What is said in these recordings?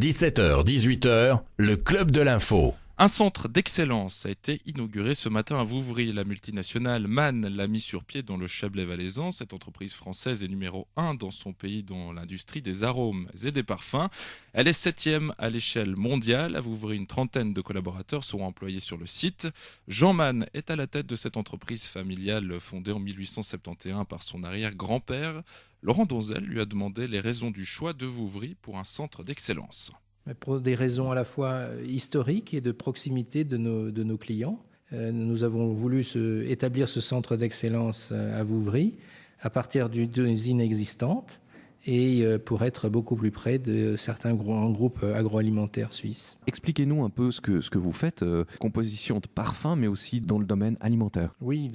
17h-18h, le Club de l'Info. Un centre d'excellence a été inauguré ce matin à Vouvry. La multinationale MAN l'a mis sur pied dans le Chablais valaisan. Cette entreprise française est numéro 1 dans son pays dans l'industrie des arômes et des parfums. Elle est 7e à l'échelle mondiale. À Vouvry, une trentaine de collaborateurs seront employés sur le site. Jean MAN est à la tête de cette entreprise familiale fondée en 1871 par son arrière-grand-père. Laurent Donzel lui a demandé les raisons du choix de Vouvry pour un centre d'excellence. Pour des raisons à la fois historiques et de proximité de nos clients. Nous avons voulu établir ce centre d'excellence à Vouvry à partir d'une usine existante et pour être beaucoup plus près de certains grands groupes agroalimentaires suisses. Expliquez-nous un peu ce que vous faites, composition de parfums, mais aussi dans le domaine alimentaire. Oui,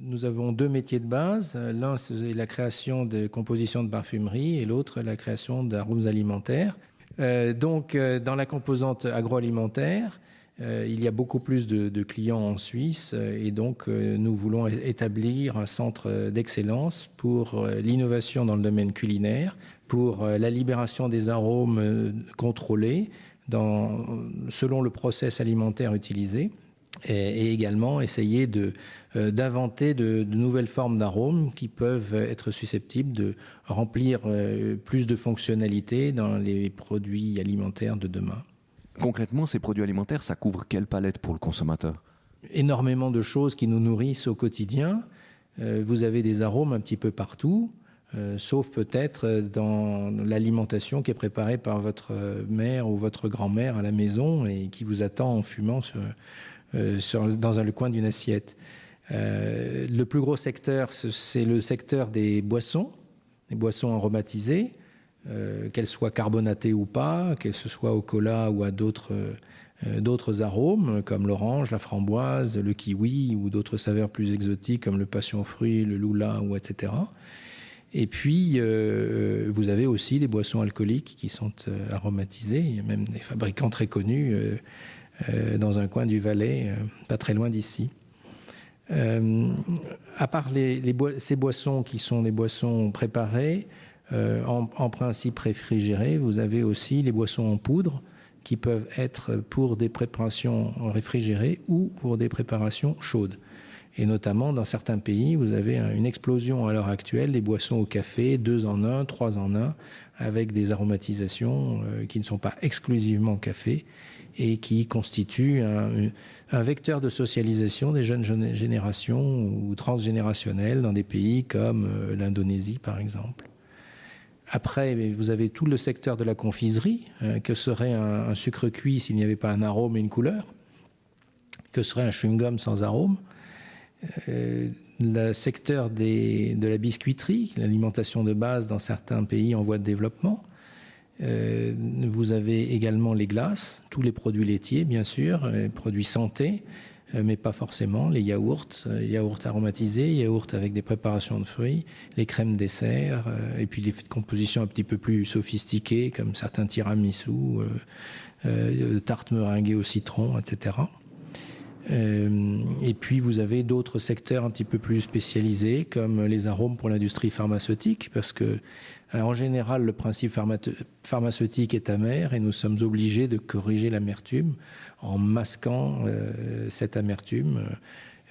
nous avons deux métiers de base. L'un, c'est la création de compositions de parfumerie et l'autre, la création d'arômes alimentaires. Dans la composante agroalimentaire, il y a beaucoup plus de clients en Suisse et donc nous voulons établir un centre d'excellence pour l'innovation dans le domaine culinaire, pour la libération des arômes contrôlés selon le process alimentaire utilisé et également essayer d'inventer de nouvelles formes d'arômes qui peuvent être susceptibles de remplir plus de fonctionnalités dans les produits alimentaires de demain. Concrètement, ces produits alimentaires, ça couvre quelle palette pour le consommateur ? Énormément de choses qui nous nourrissent au quotidien. Vous avez des arômes un petit peu partout, sauf peut-être dans l'alimentation qui est préparée par votre mère ou votre grand-mère à la maison et qui vous attend en fumant dans le coin d'une assiette. Le plus gros secteur, c'est le secteur des boissons aromatisées, qu'elles soient carbonatées ou pas, qu'elles se soient au cola ou à d'autres arômes comme l'orange, la framboise, le kiwi ou d'autres saveurs plus exotiques comme le passion fruit, le lula ou etc. Et puis, vous avez aussi des boissons alcooliques qui sont aromatisées. Il y a même des fabricants très connus dans un coin du Valais, pas très loin d'ici. À part ces boissons qui sont des boissons préparées, en principe réfrigérées, vous avez aussi les boissons en poudre qui peuvent être pour des préparations réfrigérées ou pour des préparations chaudes. Et notamment, dans certains pays, vous avez une explosion à l'heure actuelle des boissons au café, 2 en 1, 3 en 1, avec des aromatisations qui ne sont pas exclusivement café et qui constituent un vecteur de socialisation des jeunes générations ou transgénérationnelles dans des pays comme l'Indonésie, par exemple. Après, vous avez tout le secteur de la confiserie, que serait un sucre cuit s'il n'y avait pas un arôme et une couleur, que serait un chewing-gum sans arôme. Le secteur de la biscuiterie, l'alimentation de base dans certains pays en voie de développement. Vous avez également les glaces, tous les produits laitiers, bien sûr, les produits santé, mais pas forcément, les yaourts aromatisés, yaourts avec des préparations de fruits, les crèmes dessert, et puis les compositions un petit peu plus sophistiquées, comme certains tiramisu, tartes meringuées au citron, etc. Et puis vous avez d'autres secteurs un petit peu plus spécialisés comme les arômes pour l'industrie pharmaceutique parce que en général le principe pharmaceutique est amer et nous sommes obligés de corriger l'amertume en masquant cette amertume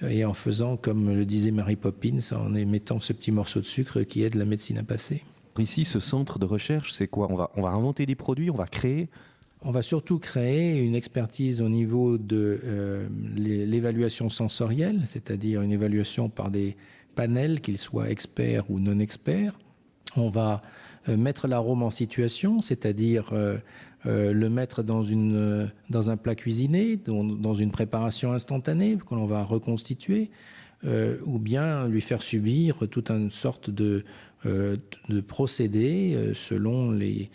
et en faisant comme le disait Mary Poppins, en émettant ce petit morceau de sucre qui aide la médecine à passer. Ici, ce centre de recherche, c'est quoi ? On va inventer des produits, on va créer. On va surtout créer une expertise au niveau de l'évaluation sensorielle, c'est-à-dire une évaluation par des panels, qu'ils soient experts ou non experts. On va mettre l'arôme en situation, c'est-à-dire le mettre dans un plat cuisiné, dans une préparation instantanée que l'on va reconstituer, ou bien lui faire subir toute une sorte de procédés selon les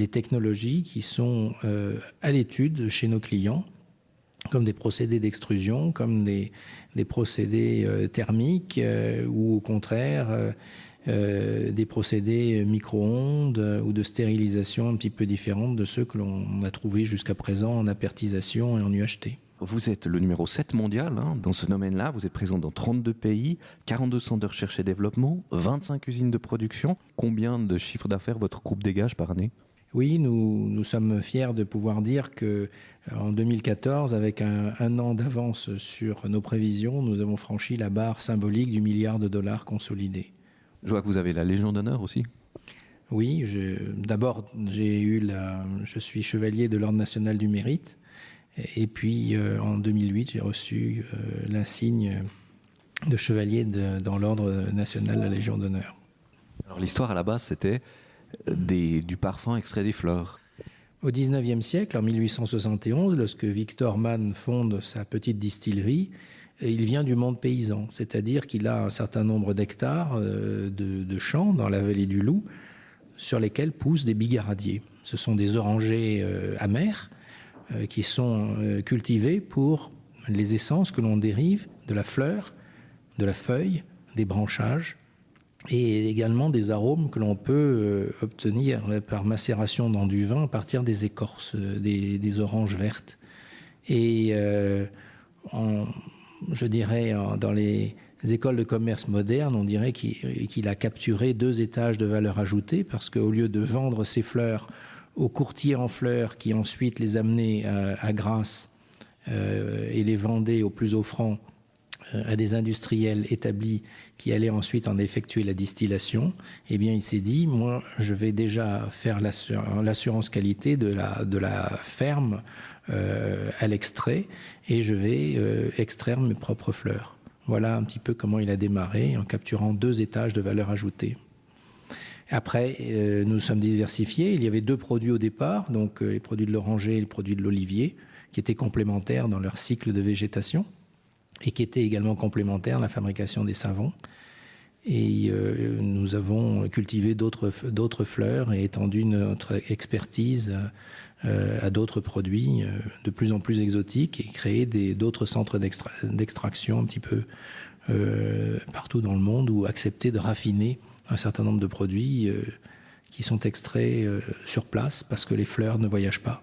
technologies qui sont à l'étude chez nos clients, comme des procédés d'extrusion, comme des procédés thermiques ou au contraire des procédés micro-ondes ou de stérilisation un petit peu différentes de ceux que l'on a trouvés jusqu'à présent en apertisation et en UHT. Vous êtes le numéro 7 mondial dans ce domaine-là. Vous êtes présent dans 32 pays, 42 centres de recherche et développement, 25 usines de production. Combien de chiffre d'affaires votre groupe dégage par année ? Oui, nous sommes fiers de pouvoir dire qu'en 2014, avec un an d'avance sur nos prévisions, nous avons franchi la barre symbolique du $1 milliard consolidé. Je vois que vous avez la Légion d'honneur aussi. Oui, d'abord, je suis chevalier de l'Ordre national du mérite. Et puis, en 2008, j'ai reçu l'insigne de chevalier dans l'Ordre national de la Légion d'honneur. Alors l'histoire à la base, c'était du parfum extrait des fleurs. Au XIXe siècle, en 1871, lorsque Victor Mann fonde sa petite distillerie, il vient du monde paysan, c'est-à-dire qu'il a un certain nombre d'hectares de champs dans la vallée du Loup sur lesquels poussent des bigaradiers. Ce sont des orangers amers qui sont cultivés pour les essences que l'on dérive de la fleur, de la feuille, des branchages et également des arômes que l'on peut obtenir par macération dans du vin à partir des écorces, des oranges vertes. Et je dirais, dans les écoles de commerce modernes, on dirait qu'il a capturé 2 étages de valeur ajoutée parce qu'au lieu de vendre ses fleurs aux courtiers en fleurs qui ensuite les amenaient à Grasse et les vendaient au plus offrant à des industriels établis qui allaient ensuite en effectuer la distillation, eh bien il s'est dit, moi je vais déjà faire l'assurance qualité de la ferme à l'extrait et je vais extraire mes propres fleurs. Voilà un petit peu comment il a démarré en capturant 2 étages de valeur ajoutée. Après, nous sommes diversifiés. Il y avait 2 produits au départ, donc les produits de l'oranger et les produits de l'olivier, qui étaient complémentaires dans leur cycle de végétation et qui étaient également complémentaires à la fabrication des savons. Et nous avons cultivé d'autres fleurs et étendu notre expertise à d'autres produits de plus en plus exotiques et créé d'autres centres d'extraction un petit peu partout dans le monde ou accepté de raffiner un certain nombre de produits qui sont extraits sur place parce que les fleurs ne voyagent pas.